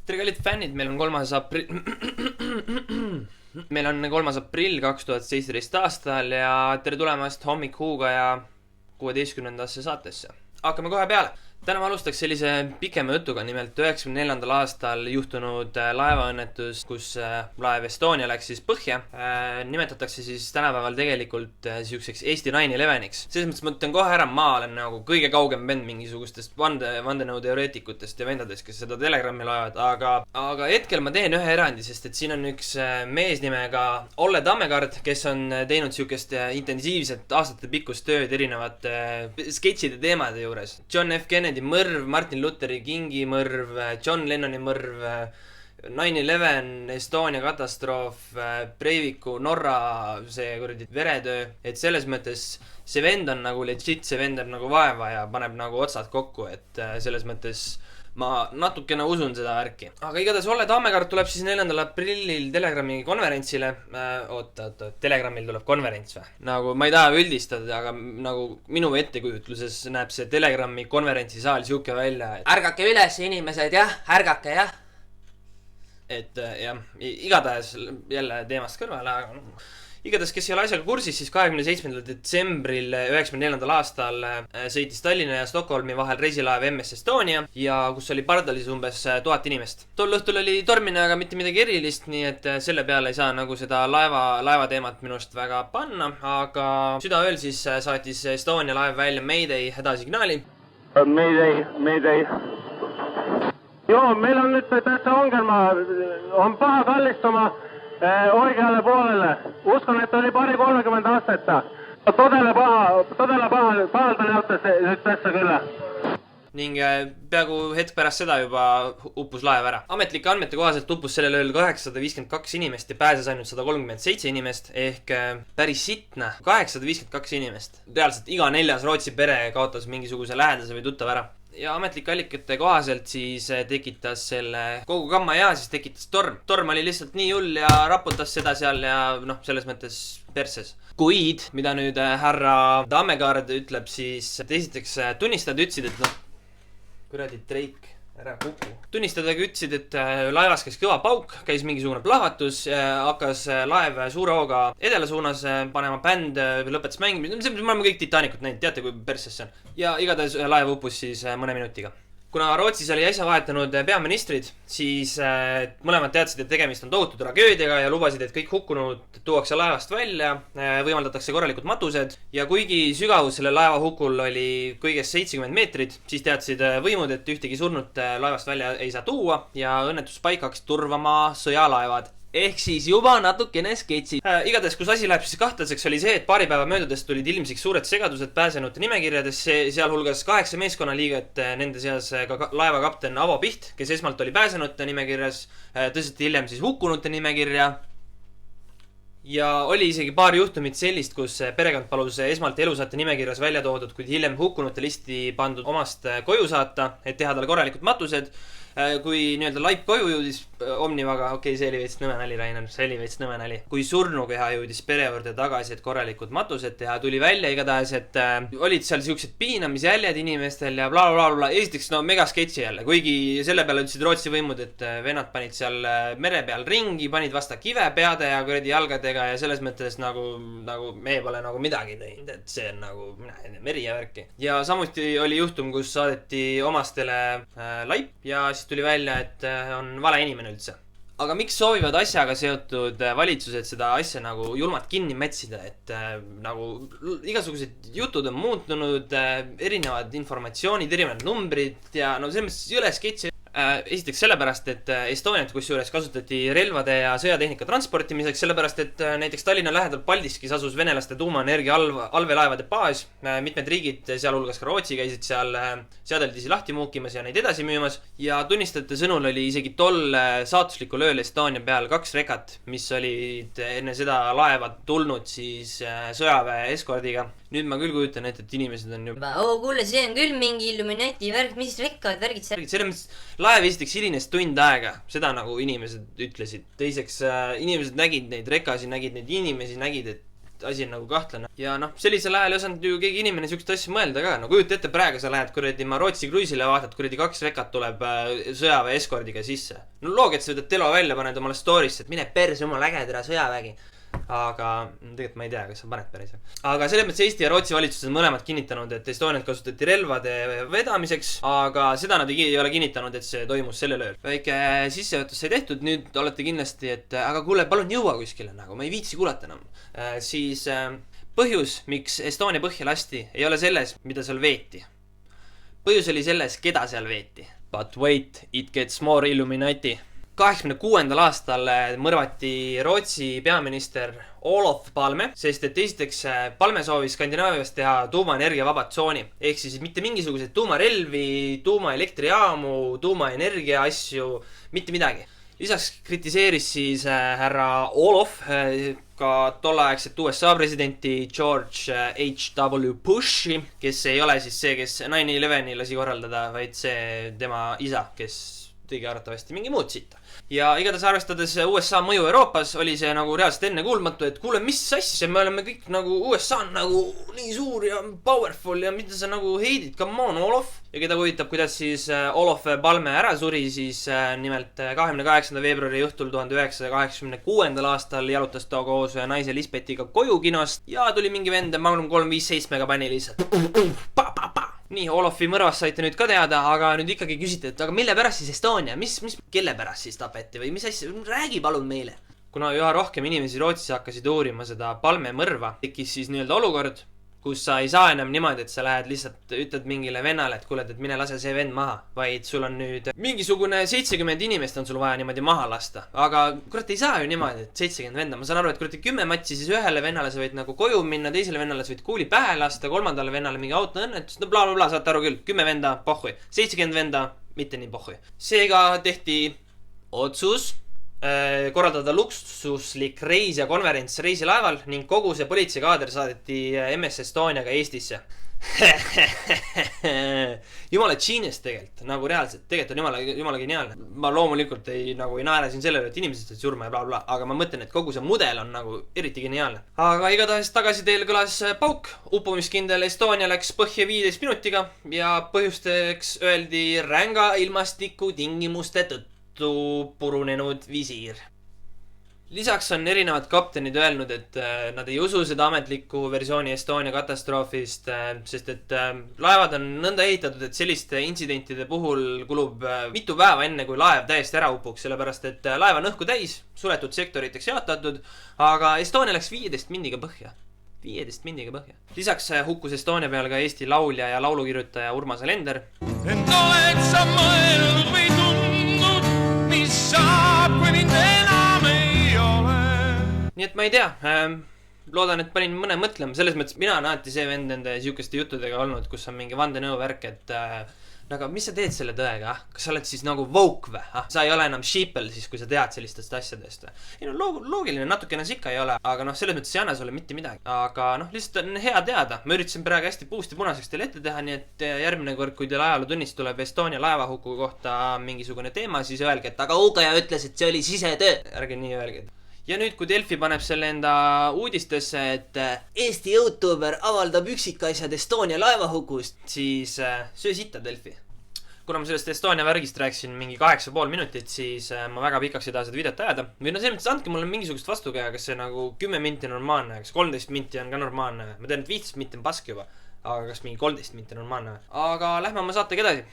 tere kallid fännid, meil on 3. aprill meil on 3. aprill 2017 aastal ja tere tulemast Hommikuuga ja 16. saatesse. Hakkame kohe peale. Täna ma alustaks sellise pikema jutuga, nimelt 94. aastal juhtunud laevaõnnetus, kus laev Estonia läks siis põhja. Nimetatakse siis tänapäeval tegelikult siukseks Eesti 9/11-iks. Selles mõttes ma ütlen kohe ära, ma olen nagu kõige kaugem vend mingisugustest vandenõuteoreetikutest ja vendadest, kes seda Telegrammi loevad, aga hetkel ma teen ühe erandi, sest et siin on üks mees nimega Olle Tammekaart, kes on teinud siukest intensiivset aastate pikkust tööd erinevate sketšide teemade juures. John F. Kennedy mõrv, Martin Lutheri Kingi mõrv, John Lennoni mõrv, 9/11, Estonia katastroof, Breiviku, Norra, see kuradi veretöö. Et selles mõttes see vend on nagu legit, see vend on nagu vaeva ja paneb nagu otsad kokku, et selles mõttes ma natukene usun seda värki. Aga igatahes Olle Tammekaart tuleb siis 4. aprillil Telegrami konverentsile. Oota, Telegramil tuleb konverents või? Nagu ma ei taha üldistada, aga nagu minu ettekujutluses näeb see Telegrami konverentsisaal siuke välja. Ärgake üles inimesed, jah, ärgake, jah. Et jah, igatahes jälle teemast kõrvale, aga igatahes, kes ei ole asjaga kursis, siis 27. detsembril 94. aastal sõitis Tallinna ja Stockholmi vahel reisilaev MS Estonia ja kus oli pardalis umbes 1000 inimest. Tol õhtul oli tormine, aga mitte midagi erilist, nii et selle peale ei saa nagu seda laeva teemat minust väga panna, aga südaööl siis saatis Estonia laev välja Mayday hädasignaali. Mayday. Joo, meil on nüüd tässä ongelma, on paha kallistuma oikealle puolelle. Uskon, että oli 30 astetta. Todella pahalta näyttäisi nyt tässä kyllä. Ning peaaegu hetk pärast seda juba uppus laev ära. Ametlike andmete kohaselt uppus sellel ööl 852 inimest ja pääses ainult 137 inimest ehk päris sitna. 852 inimest. Reaalselt iga 4. Rootsi pere kaotas mingisuguse lähedase või tuttav ära. Ja ametlike allikate kohaselt siis tekitas selle kogu gamma ja siis tekitas torm. Torm oli lihtsalt nii hull ja raputas seda seal ja noh, selles mõttes perses. Kuid, mida nüüd härra Tammekaart ütleb, siis esiteks tunnistajad ütlesid, et noh, kuradi treik, ära kuku. Tunnistajad ütlesid, et laevas käis kõva pauk, käis mingisugune plahvatus, hakkas laev suure hooga edela suunas panema, bänd lõpetas mängimist. Me oleme kõik Titanicut näinud, teate kui perses see on. Ja igatahes laev uppus siis mõne minutiga. Kuna Rootsis oli äsja vahetanud peaministrid, siis mõlemad teadsid, et tegemist on tohutu tragöödiaga ja lubasid, et kõik hukkunud tuuakse laevast välja, võimaldatakse korralikud matused ja kuigi sügavus selle laeva hukul oli kõigest 70 meetrit, siis teadsid võimud, et ühtegi surnut laevast välja ei saa tuua ja õnnetuspaika hakkasid turvama sõjalaevad. Ehk siis juba natukene sketsi. Igatahes, kus asi läheb siis kahtlaseks, oli see, et paari päeva möödudes tulid ilmsiks suured segadused pääsenute nimekirjadesse, sealhulgas 8 meeskonnaliiget, nende seas ka laeva kapten Avo Piht, kes esmalt oli pääsenute nimekirjas, tõseti hiljem siis hukkunute nimekirja. Ja oli isegi paar juhtumit sellist, kus perekond palus esmalt elusaate nimekirjas välja toodud, kuid hiljem hukkunute listi pandud omast koju saata, et teha talle korralikud matused. Kui nii-öelda laip koju jõudis Omnivaga, see oli veits nõme nali, Rainer, see oli veits nõme nali. Kui surnukeha jõudis pere juurde tagasi, et korralikud matused teha, tuli välja igatahes, et olid seal siuksed piinamisjäljed inimestel ja bla. Esiteks, no mega sketši jälle, kuigi selle peale ütlesid Rootsi võimud, et vennad panid seal mere peal ringi, panid vasta kive peade ja kuradi jalgadega ja selles mõttes nagu me pole nagu midagi teinud, et see on nagu meri ja värki. Ja samuti oli juhtum, kus saadeti omastele laip ja siis tuli välja, et on vale inimene üldse. Aga miks soovivad asjaga seotud valitsused seda asja nagu julmalt kinni mätsida, et nagu igasugused jutud on muutunud, erinevad informatsioonid, erinevad numbrid ja no selles mõttes jõle sketši. Esiteks sellepärast, et Estoniat kusjuures kasutati relvade ja sõjatehnika transportimiseks, sellepärast, et näiteks Tallinna lähedal Paldiskis asus venelaste tuumaenergia allveelaevade baas. Mitmed riigid, sealhulgas ka Rootsi, käisid seal seadeldisi lahti muukimas ja neid edasi müümas. Ja tunnistajate sõnul oli isegi tol saatuslikul ööl Estonia peal 2 rekat, mis olid enne seda laeva tulnud siis sõjaväe eskordiga. Nüüd ma küll kujutan, et inimesed on juba... kuule, see on küll mingi Illuminati värk, mis rekkad, värgid seal. Selle mõttes laev esiteks hilines tund aega, seda nagu inimesed ütlesid. Teiseks, inimesed nägid neid rekasi, nägid neid inimesi, nägid, et asi on nagu kahtlane. Ja noh, sellisel ajal ei osanud ju keegi inimene siukest asja mõelda ka. No kujuta ette, praegu sa lähed kuradi ma Rootsi kruiisile vaatad, kuradi 2 vekat tuleb sõjaväe eskordiga sisse. No loogi, et sa võtad telo välja, paned omale story'sse, et mine perse, jumal äge tere sõjavägi. Aga tegelikult ma ei tea, kas sa paned päris. Aga selles mõttes Eesti ja Rootsi valitsused mõlemad kinnitanud, et Estoniat kasutati relvade vedamiseks, aga seda nad ei ole kinnitanud, et see toimus sellel ööl. Väike sissejuhatus sai tehtud, nüüd olete kindlasti, et aga kuule, palun jõua kuskile nagu, ma ei viitsi kuulata enam. Siis põhjus, miks Estonia põhja lasti, ei ole selles, mida seal veeti. Põhjus oli selles, keda seal veeti. But wait, it gets more Illuminati. 86. aastal mõrvati Rootsi peaminister Olof Palme, sest et esiteks Palme soovis Skandinaavias teha tuumaenergia vaba tsooni. Ehk siis mitte mingisuguseid tuumarelvi, tuumaelektrijaamu, tuumaenergia asju, mitte midagi. Lisaks kritiseeris siis härra Olof ka tolleaegset USA presidenti George H.W. Bushi, kes ei ole siis see, kes 9/11 lasi korraldada, vaid see tema isa, kes tegi arvatavasti mingi muud sitta. Ja igatahes arvestades USA mõju Euroopas oli see nagu reaalselt ennekuulmatu, et kuule, mis asja, me oleme kõik nagu USA on nagu nii suur ja powerful ja mida sa nagu heidid, come on, Olof. Ja keda huvitab, kuidas siis Olof Palme ära suri, siis nimelt 28. veebruari õhtul 1986. aastal jalutas ta koos naise Lisbethiga koju kinost ja tuli mingi vend Magnum 357-ga pani lihtsalt Nii, Olofi mõrvast saite nüüd ka teada, aga nüüd ikkagi küsite, et aga mille pärast siis Estonia? Kelle pärast siis tapeti või mis asja? Räägi palun meile. Kuna üha rohkem inimesi Rootsis hakkasid uurima seda Palme mõrva, tekkis siis nii-öelda olukord, kus sa ei saa enam niimoodi, et sa lähed lihtsalt ütled mingile vennale, et kuule, et mine lase see vend maha, vaid sul on nüüd mingisugune 70 inimest on sul vaja niimoodi maha lasta. Aga kurat ei saa ju niimoodi, et 70 venda. Ma saan aru, et kurat 10 matsi, siis ühele vennale sa võid nagu koju minna, teisele vennale sa võid kuuli pähe lasta, kolmandale vennale mingi autoõnnetus, no bla bla bla, saate aru küll, 10 venda, pohhui, 70 venda, mitte nii pohhui. Seega tehti otsus korraldada luksuslik reis ja konverents reisilaeval ning kogu see politseikaader saadeti MS Estoniaga Eestisse. Jumala genius tegelikult, nagu reaalselt, tegelikult on jumala geniaalne. Ma loomulikult ei naera siin sellele, et inimesed said surma ja bla bla, aga ma mõtlen, et kogu see mudel on nagu eriti geniaalne. Aga igatahes tagasi teil kõlas pauk, upumiskindel Estonia läks põhja 15 minutiga ja põhjusteks öeldi ränga ilmastiku tingimuste tõttu purunenud visiir. Lisaks on erinevad kaptenid öelnud, et nad ei usu seda ametlikku versiooni Estonia katastroofist, sest et laevad on nõnda ehitatud, et selliste intsidentide puhul kulub mitu päeva enne, kui laev täiesti ära upuks, sellepärast et laev on õhku täis, suletud sektoriteks jaotatud, aga Estonia läks 15 mindiga põhja. 15 mindiga põhja. Lisaks hukkus Estonia peal ka Eesti laulja ja laulukirjutaja Urmas Alender. Et oled sa mõelnud või tundnud, mis saab, kui mind enam ei ole. Nii et ma ei tea, loodan, et panin mõne mõtlema. Selles mõttes mina olen alati see vend nende siukeste juttudega olnud, kus on mingi vandenõuvärk, et aga mis sa teed selle tõega? Kas sa oled siis nagu woke või? Sa ei ole enam sheeple siis, kui sa tead sellistest asjadest. Ei no loogiline, natukene see ikka ei ole, aga noh, selles mõttes ei anna sulle mitte midagi. Aga noh, lihtsalt on hea teada. Ma üritasin praegu hästi puust ja punaseks teile ette teha, nii et järgmine kord, kui teil ajalootunnis tuleb Estonia laevahuku kohta mingisugune teema, siis öelge, et aga Ugaja ütles, et see oli sisetöö. Ärge nii öelge. Ja nüüd, kui Delfi paneb selle enda uudistesse, et Eesti YouTuber avaldab üksikasjad Estonia laevahukust, siis söö sitta Delfi. Kuna ma sellest Estonia värgist rääkisin mingi 8,5 minutit, siis ma väga pikaks ei taha seda videot ajada. Või no selles mõttes andke mulle mingisugust vastukäe, kas see nagu 10 minti on normaalne, kas 13 minti on ka normaalne. Ma tean, et 15 minti on pask juba, aga kas mingi 13 minti on normaalne. Aga lähme oma saatega edasi.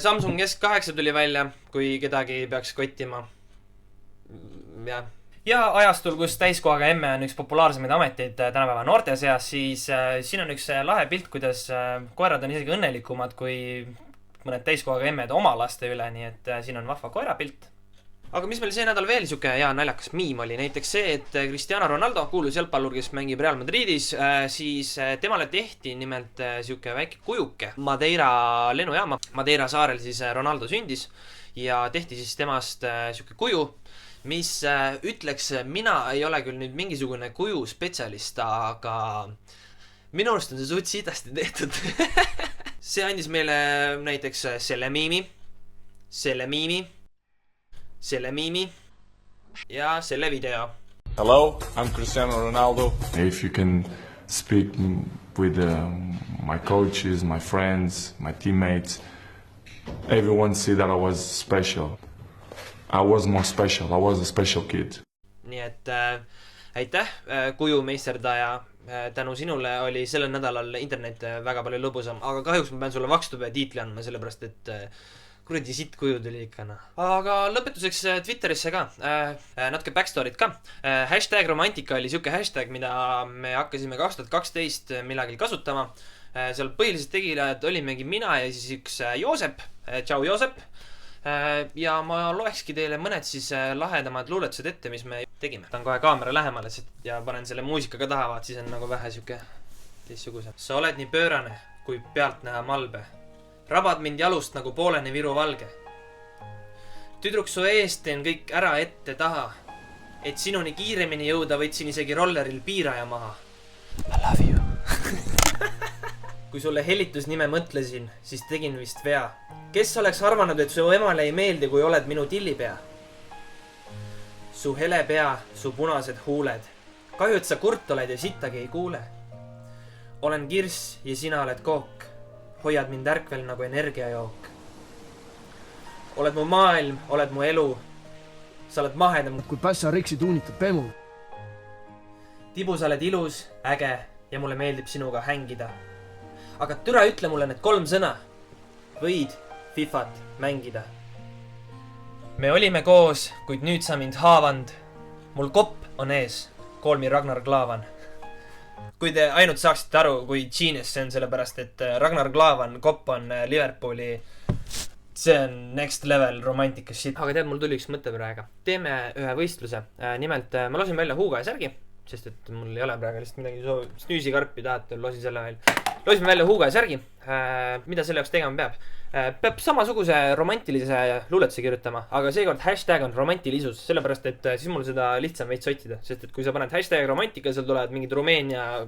Samsung S8 tuli välja, kui kedagi peaks kottima. Ja ajastul, kus täiskohaga emme on üks populaarsemaid ameteid tänapäeva noorte seas, siis siin on üks lahe pilt, kuidas koerad on isegi õnnelikumad kui mõned täiskohaga emmed oma laste üle, nii et siin on vahva koerapilt. Aga mis meil see nädal veel siuke hea naljakas miim oli, näiteks see, et Cristiano Ronaldo, kuulus jalgpallur, kes mängib Real Madridis, siis temale tehti nimelt siuke väike kujuke Madeira lennujaama. Madeira saarel siis Ronaldo sündis ja tehti siis temast siuke kuju, mis ütleks, mina ei ole küll nüüd mingisugune kuju spetsialist, aga minu arust on see suht sidasti tehtud. See andis meile näiteks selle miimi ja selle video. Hello, I'm Cristiano Ronaldo. If you can speak with my coaches, my friends, my teammates, everyone see that I was special. I was more special. I was a special kid. Nii et aitäh, kujumeisterdaja. Tänu sinule oli sellel nädalal internet väga palju lõbusam, aga kahjuks ma pean sulle vakstube tiitli andma, sellepärast et kuradi sitt kuju tuli ikka. Aga lõpetuseks Twitterisse ka, natuke backstory't ka. Hashtag romantika oli siuke hashtag, mida me hakkasime 2012 millegil kasutama. Seal põhilised tegijad olimegi mina ja siis üks Joosep, tšau Joosep. Ja ma loekski teile mõned siis lahedamad luuletused ette, mis me tegime. Ta on kohe kaamera lähemale ja panen selle muusika ka taha, vaat siis on nagu vähe siuke teistsuguse. Sa oled nii pöörane, kui pealt näha malbe. Rabad mind jalust nagu pooleni Viru valge. Tüdruk su eest teen kõik ära ette taha. Et sinuni kiiremini jõuda võtsin isegi rolleril piiraja maha. I love you. Kui sulle helitusnime mõtlesin, siis tegin vist vea. Kes oleks arvanud, et su emale ei meeldi, kui oled minu tillipea? Su hele pea, su punased huuled. Kahju, et sa kurt oled ja sittagi ei kuule. Olen kirss ja sina oled kook. Hoiad mind ärkvel nagu energiajook. Oled mu maailm, oled mu elu. Sa oled mahedam. Kui pässa riksi tuunitab pemu. Tibu, sa oled ilus, äge ja mulle meeldib sinuga hängida. Aga türa ütle mulle need 3 sõna. Võid Fifat mängida. Me olime koos, kuid nüüd sa mind haavand. Mul kopp on ees. Call me Ragnar Klavan. Kui te ainult saaksite aru, kui genius see on, sellepärast, et Ragnar Klavan, kopp on Liverpooli. See on next level romantika shit. Aga tead, mul tuli üks mõte praegu. Teeme ühe võistluse. Nimelt, ma losin välja huuga ja särgi, sest et mul ei ole praegu lihtsalt midagi snüüsikarpi tahate, losin selle välja. Losin välja huuga ja särgi. Mida selle jaoks tegema peab? Peab samasuguse romantilise luuletuse kirjutama, aga seekord hashtag on romantilisus, sellepärast, et siis mul seda lihtsam veits sottida, sest et kui sa paned hashtag romantika, seal tulevad mingid Rumeenia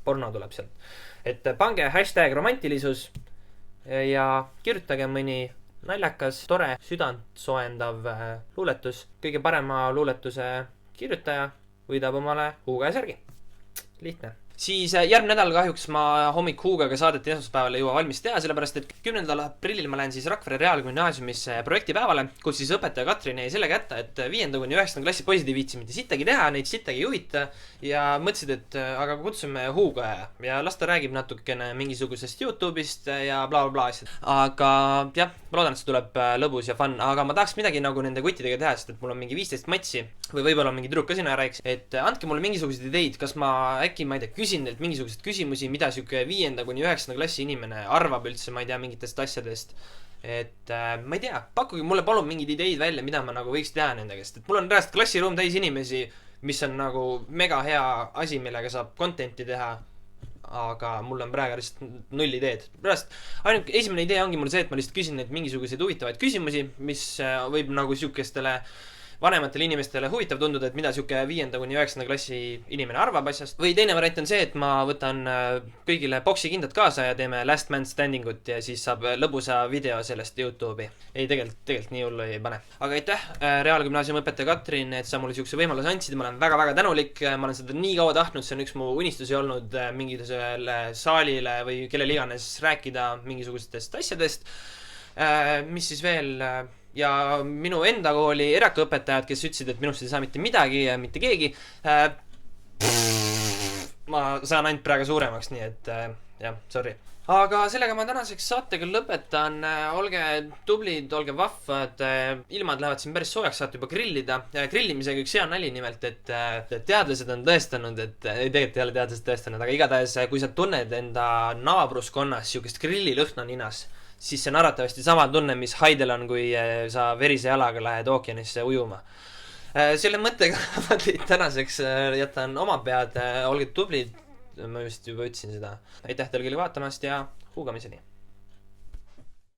porno tuleb sealt. Et pange hashtag romantilisus ja kirjutage mõni naljakas, tore, südant sooendav luuletus. Kõige parema luuletuse kirjutaja võidab omale huuga ja särgi. Lihtne. Siis järgmine nädal kahjuks ma hommik huugaga saadeti esmaspäeval ei jõua valmis teha, sellepärast et 10. aprillil ma lähen siis Rakvere Reaalgümnaasiumisse projektipäevale, kus siis õpetaja Katrin jäi selle kätte, et 5.–9. klassi poisid ei viitsi mitte sittagi teha, neid sittagi ei huvita ja mõtlesid, et aga kutsume huugaja ja las ta räägib natukene mingisugusest YouTube'ist ja bla bla bla asjad. Aga jah, ma loodan, et see tuleb lõbus ja fun, aga ma tahaks midagi nagu nende kuttidega teha, sest et mul on mingi 15 matsi või võib-olla mingi tüdruk ka sinna rääks, et andke mulle mingisuguseid ideid, kas ma äkki, ma ei tea, küsin neilt mingisuguseid küsimusi, mida siuke 5.–9. klassi inimene arvab üldse, ma ei tea, mingitest asjadest. Et ma ei tea, pakkuge mulle palun mingid ideid välja, mida ma nagu võiks teha nende käest. Et mul on reaalselt klassiruum täis inimesi, mis on nagu mega hea asi, millega saab contenti teha. Aga mul on praegu lihtsalt 0 ideed. Pärast ainuke esimene idee ongi mul see, et ma lihtsalt küsin neid mingisuguseid huvitavaid küsimusi, mis võib nagu siukestele vanematele inimestele huvitav tunduda, et mida siuke 5.–9. klassi inimene arvab asjast. Või teine variant on see, et ma võtan kõigile boksikindad kaasa ja teeme Last Man Standingut ja siis saab lõbusa video sellest YouTube'i. Ei, tegelikult nii hullu ei pane. Aga aitäh, Reaalgümnaasiumi õpetaja Katrin, et sa mulle siukse võimaluse andsid. Ma olen väga-väga tänulik. Ma olen seda nii kaua tahtnud. See on üks mu unistusi olnud mingisugusele saalile või kellele iganes rääkida mingisugustest asjadest. Mis siis veel... Ja minu enda kooli erakaõpetajad, kes ütlesid, et minust ei saa mitte midagi ja mitte keegi. Ma saan ainult praegu suuremaks, nii et jah, sorry. Aga sellega ma tänaseks saatega lõpetan. Olge tublid, olge vahvad. Ilmad lähevad siin päris soojaks, saate juba grillida. Grillimisega üks hea nali nimelt, et teadlased on tõestanud, et tegelikult ei ole teadlased tõestanud, aga igatahes, kui sa tunned enda naabruskonnas siukest grillilõhna ninas, siis see on arvatavasti sama tunne, mis Haidel on, kui sa verise jalaga lähed ookeanisse ujuma. Selle mõttega ma teid tänaseks jätan oma pead, olge tublid, ma just juba ütlesin seda. Aitäh teile küll vaatamast ja huugamiseni!